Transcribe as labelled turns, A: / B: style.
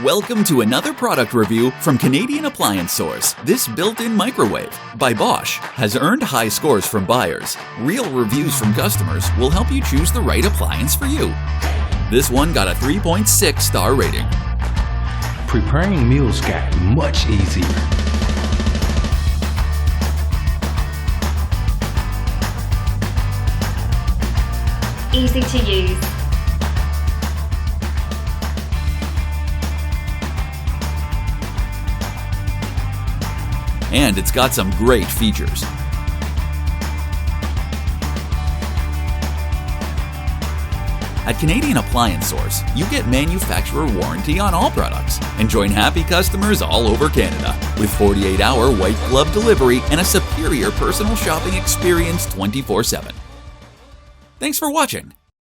A: Welcome to another product review from Canadian Appliance Source. This built-in microwave by Bosch has earned high scores from buyers. Real reviews from customers will help you choose the right appliance for you. This one got a 3.6 star rating.
B: Preparing meals got much easier.
C: Easy to use.
A: And it's got some great features. At Canadian Appliance Source, you get manufacturer warranty on all products and join happy customers all over Canada with 48-hour white glove delivery and a superior personal shopping experience 24/7. Thanks for watching.